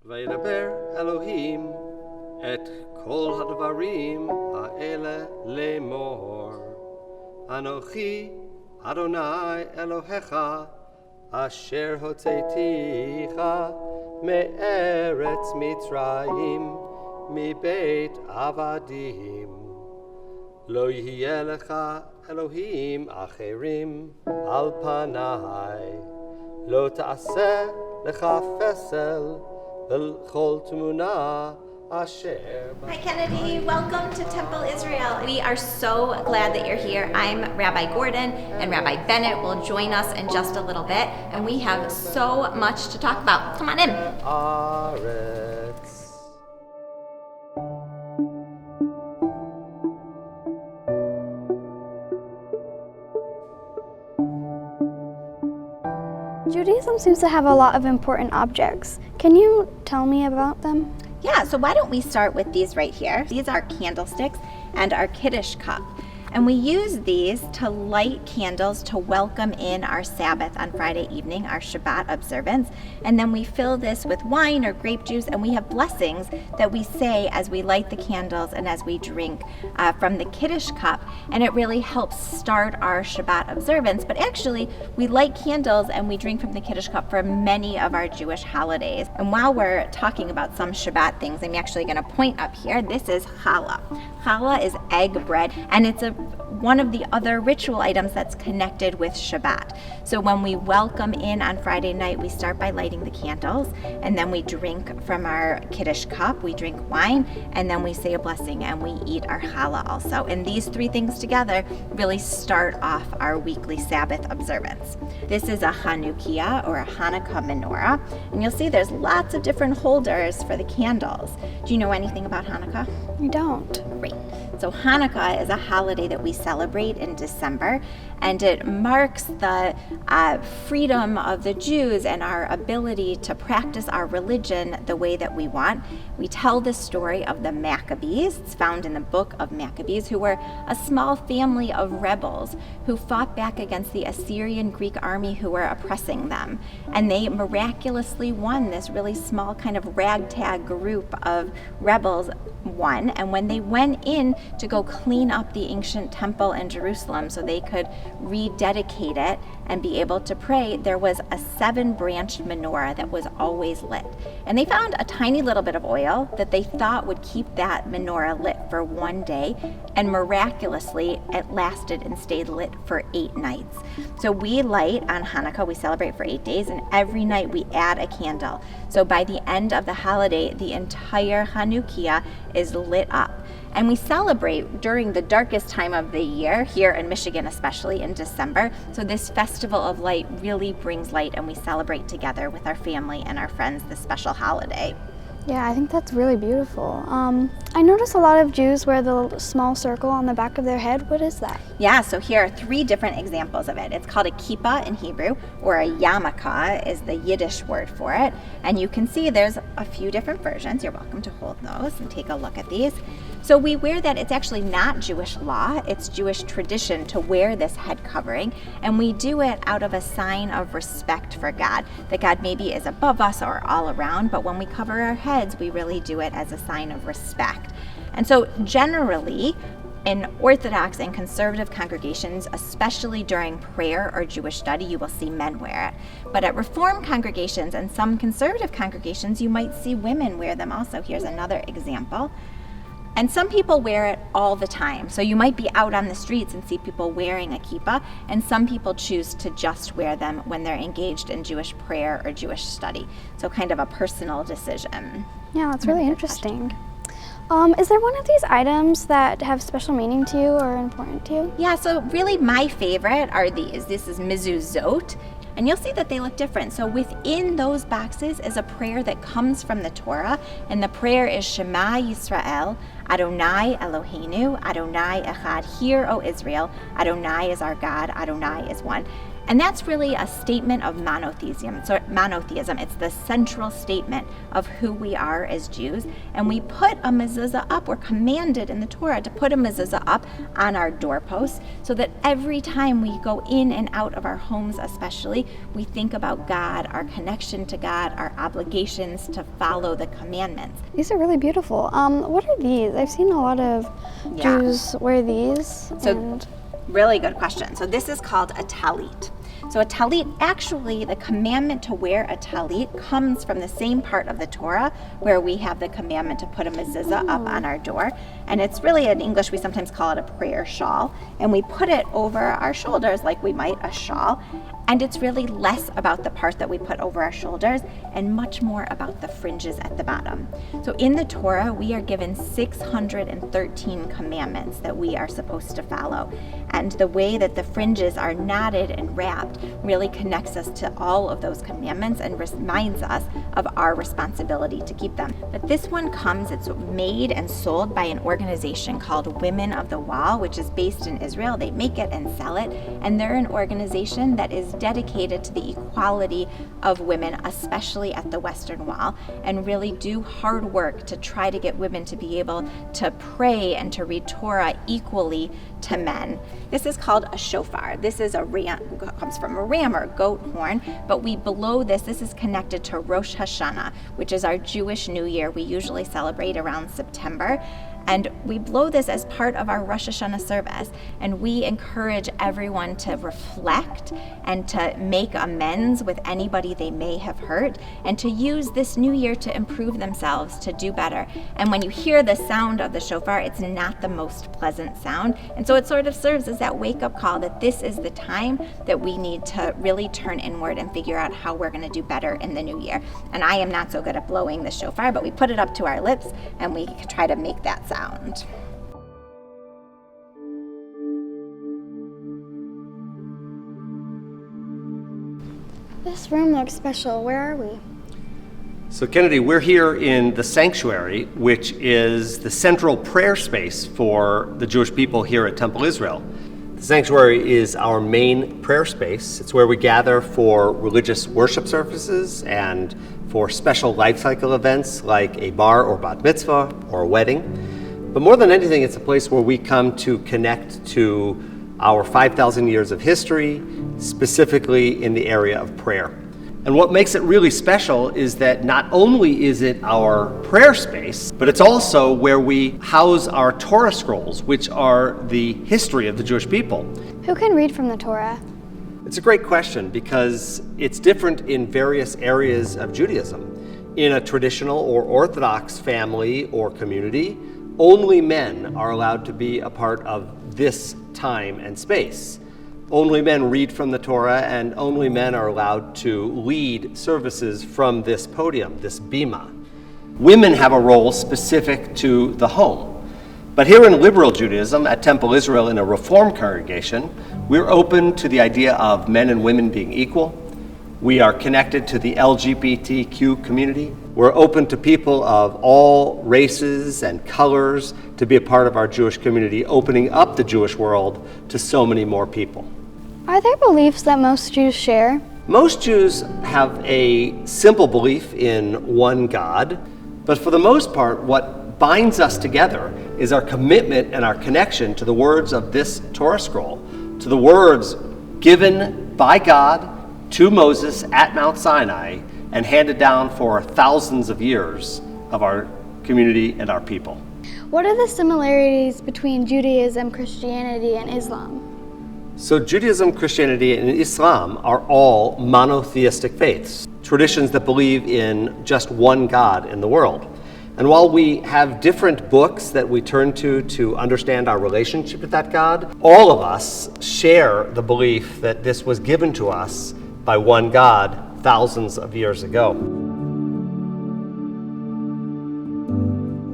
וידבר אלוהים את כל הדברים האלה לאמור. אנוכי אדוני אלוהיך אשר הוצאתיך מארץ מצרים מבית עבדים. לא יהיה לך אלוהים אחרים על פניי. לא תעשה לך פסל בכל תמונה. Hi Kennedy, welcome to Temple Israel. We are so glad that you're here. I'm Rabbi Gordon, and Rabbi Bennett will join us in just a little bit, and we have so much to talk about. Come on in. Judaism seems to have a lot of important objects. Can you tell me about them? Yeah, so why don't we start with these right here. These are candlesticks and our Kiddush cup. And we use these to light candles to welcome in our Sabbath on Friday evening, our Shabbat observance. And then we fill this with wine or grape juice, and we have blessings that we say as we light the candles and as we drink from the Kiddush cup. And it really helps start our Shabbat observance. But actually, we light candles and we drink from the Kiddush cup for many of our Jewish holidays. And while we're talking about some Shabbat things, I'm actually going to point up here. This is challah. Challah is egg bread, and it's one of the other ritual items that's connected with Shabbat. So when we welcome in on Friday night, we start by lighting the candles, and then we drink from our Kiddush cup, we drink wine, and then we say a blessing and we eat our challah also. And these three things together really start off our weekly Sabbath observance. This is a Hanukkah or a Hanukkah menorah, and you'll see there's lots of different holders for the candles. Do you know anything about Hanukkah? I don't. Great. So Hanukkah is a holiday that we celebrate in December, and it marks the freedom of the Jews and our ability to practice our religion the way that we want. We tell the story of the Maccabees. It's found in the book of Maccabees, who were a small family of rebels who fought back against the Assyrian Greek army who were oppressing them. And they miraculously won. This really small kind of ragtag group of rebels won. And when they went in to go clean up the ancient temple in Jerusalem so they could rededicate it and be able to pray, there was a 7-branched menorah that was always lit. And they found a tiny little bit of oil that they thought would keep that menorah lit for one day, and miraculously it lasted and stayed lit for 8 nights. So we light on Hanukkah, we celebrate for 8 days, and every night we add a candle. So by the end of the holiday, the entire Hanukkah is lit up. And we celebrate during the darkest time of the year, here in Michigan, especially in December. So this festival of light really brings light, and we celebrate together with our family and our friends this special holiday. Yeah, I think that's really beautiful. I notice a lot of Jews wear the small circle on the back of their head. What is that? Yeah, so here are 3 different examples of it. It's called a kippah in Hebrew, or a yarmulke is the Yiddish word for it. And you can see there's a few different versions. You're welcome to hold those and take a look at these. So we wear that. It's actually not Jewish law. It's Jewish tradition to wear this head covering. And we do it out of a sign of respect for God, that God maybe is above us or all around, but when we cover our heads, we really do it as a sign of respect. And so generally, in Orthodox and conservative congregations, especially during prayer or Jewish study, you will see men wear it. But at Reform congregations and some conservative congregations, you might see women wear them also. Here's another example. And some people wear it all the time. So you might be out on the streets and see people wearing a kippah, and some people choose to just wear them when they're engaged in Jewish prayer or Jewish study. So kind of a personal decision. Yeah, that's really interesting. Is there one of these items that have special meaning to you or important to you? Yeah, so really my favorite are these. This is Mezuzot, and you'll see that they look different. So within those boxes is a prayer that comes from the Torah, and the prayer is Shema Yisrael, Adonai Eloheinu, Adonai Echad. Hear, O Israel, Adonai is our God, Adonai is one. And that's really a statement of monotheism. So monotheism, it's the central statement of who we are as Jews. And we put a mezuzah up. We're commanded in the Torah to put a mezuzah up on our doorposts so that every time we go in and out of our homes especially, we think about God, our connection to God, our obligations to follow the commandments. These are really beautiful. What are these? I've seen a lot of Jews wear these. Really good question. So this is called a talit. So a talit, actually, the commandment to wear a talit comes from the same part of the Torah where we have the commandment to put a mezuzah up on our door. And it's really, in English, we sometimes call it a prayer shawl. And we put it over our shoulders like we might a shawl. And it's really less about the part that we put over our shoulders and much more about the fringes at the bottom. So in the Torah, we are given 613 commandments that we are supposed to follow. And the way that the fringes are knotted and wrapped really connects us to all of those commandments and reminds us of our responsibility to keep them. But this one comes, it's made and sold by an organization called Women of the Wall, which is based in Israel. They make it and sell it. And they're an organization that is dedicated to the equality of women, especially at the Western Wall, and really do hard work to try to get women to be able to pray and to read Torah equally to men. This is called a shofar. This is comes from a ram or goat horn, but below this is connected to Rosh Hashanah, which is our Jewish New Year. We usually celebrate around September. And we blow this as part of our Rosh Hashanah service. And we encourage everyone to reflect and to make amends with anybody they may have hurt and to use this new year to improve themselves, to do better. And when you hear the sound of the shofar, it's not the most pleasant sound. And so it sort of serves as that wake-up call that this is the time that we need to really turn inward and figure out how we're going to do better in the new year. And I am not so good at blowing the shofar, but we put it up to our lips and we try to make that sound. This room looks special. Where are we? So Kennedy, we're here in the sanctuary, which is the central prayer space for the Jewish people here at Temple Israel. The sanctuary is our main prayer space. It's where we gather for religious worship services and for special life cycle events like a bar or bat mitzvah or a wedding. But more than anything, it's a place where we come to connect to our 5,000 years of history, specifically in the area of prayer. And what makes it really special is that not only is it our prayer space, but it's also where we house our Torah scrolls, which are the history of the Jewish people. Who can read from the Torah? It's a great question because it's different in various areas of Judaism. In a traditional or Orthodox family or community, only men are allowed to be a part of this time and space. Only men read from the Torah, and only men are allowed to lead services from this podium, this bima. Women have a role specific to the home. But here in liberal Judaism, at Temple Israel in a Reform congregation, we're open to the idea of men and women being equal. We are connected to the LGBTQ community. We're open to people of all races and colors to be a part of our Jewish community, opening up the Jewish world to so many more people. Are there beliefs that most Jews share? Most Jews have a simple belief in one God, but for the most part, what binds us together is our commitment and our connection to the words of this Torah scroll, to the words given by God to Moses at Mount Sinai and handed down for thousands of years of our community and our people. What are the similarities between Judaism, Christianity, and Islam? So Judaism, Christianity, and Islam are all monotheistic faiths, traditions that believe in just one God in the world. And while we have different books that we turn to understand our relationship with that God, all of us share the belief that this was given to us by one God thousands of years ago.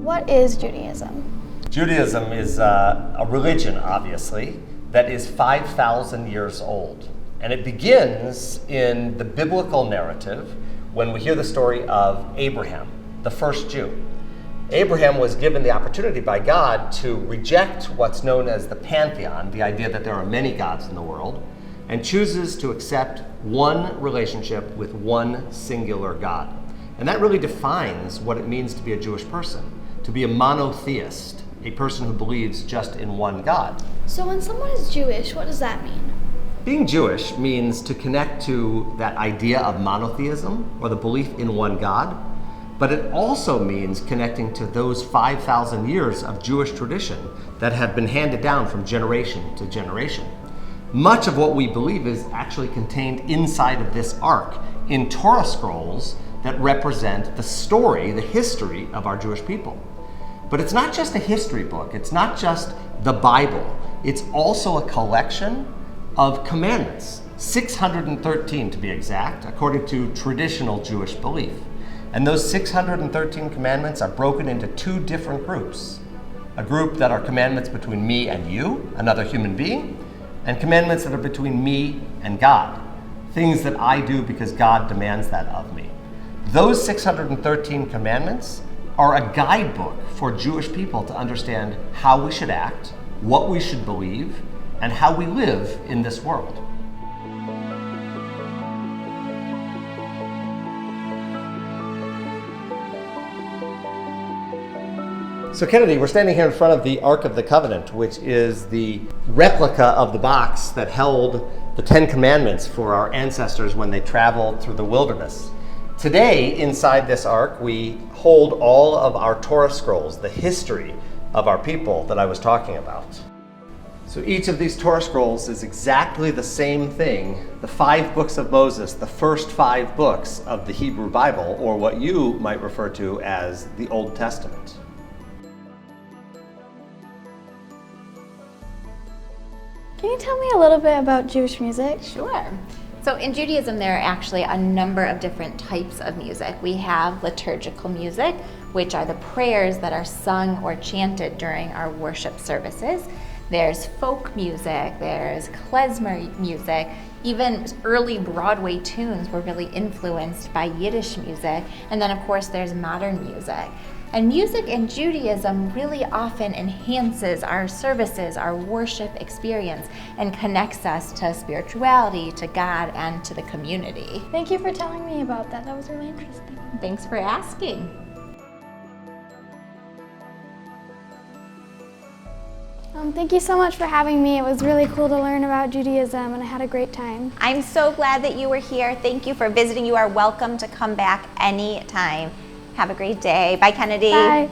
What is Judaism? Judaism is a religion, obviously, that is 5,000 years old. And it begins in the biblical narrative when we hear the story of Abraham, the first Jew. Abraham was given the opportunity by God to reject what's known as the pantheon, the idea that there are many gods in the world, and chooses to accept one relationship with one singular God. And that really defines what it means to be a Jewish person, to be a monotheist, a person who believes just in one God. So when someone is Jewish, what does that mean? Being Jewish means to connect to that idea of monotheism, or the belief in one God, but it also means connecting to those 5,000 years of Jewish tradition that have been handed down from generation to generation. Much of what we believe is actually contained inside of this ark in Torah scrolls that represent the story, the history of our Jewish people. But it's not just a history book, it's not just the Bible, it's also a collection of commandments, 613 to be exact, according to traditional Jewish belief. And those 613 commandments are broken into two different groups. A group that are commandments between me and you, another human being, and commandments that are between me and God, things that I do because God demands that of me. Those 613 commandments are a guidebook for Jewish people to understand how we should act, what we should believe, and how we live in this world. So Kennedy, we're standing here in front of the Ark of the Covenant, which is the replica of the box that held the 10 Commandments for our ancestors when they traveled through the wilderness. Today, inside this ark, we hold all of our Torah scrolls, the history of our people that I was talking about. So each of these Torah scrolls is exactly the same thing, the 5 books of Moses, the first 5 books of the Hebrew Bible, or what you might refer to as the Old Testament. Can you tell me a little bit about Jewish music? Sure. So in Judaism, there are actually a number of different types of music. We have liturgical music, which are the prayers that are sung or chanted during our worship services. There's folk music, there's klezmer music. Even early Broadway tunes were really influenced by Yiddish music. And then of course there's modern music. And music in Judaism really often enhances our services, our worship experience, and connects us to spirituality, to God, and to the community. Thank you for telling me about that. That was really interesting. Thanks for asking. Thank you so much for having me. It was really cool to learn about Judaism, and I had a great time. I'm so glad that you were here. Thank you for visiting. You are welcome to come back anytime. Have a great day. Bye, Kennedy. Bye.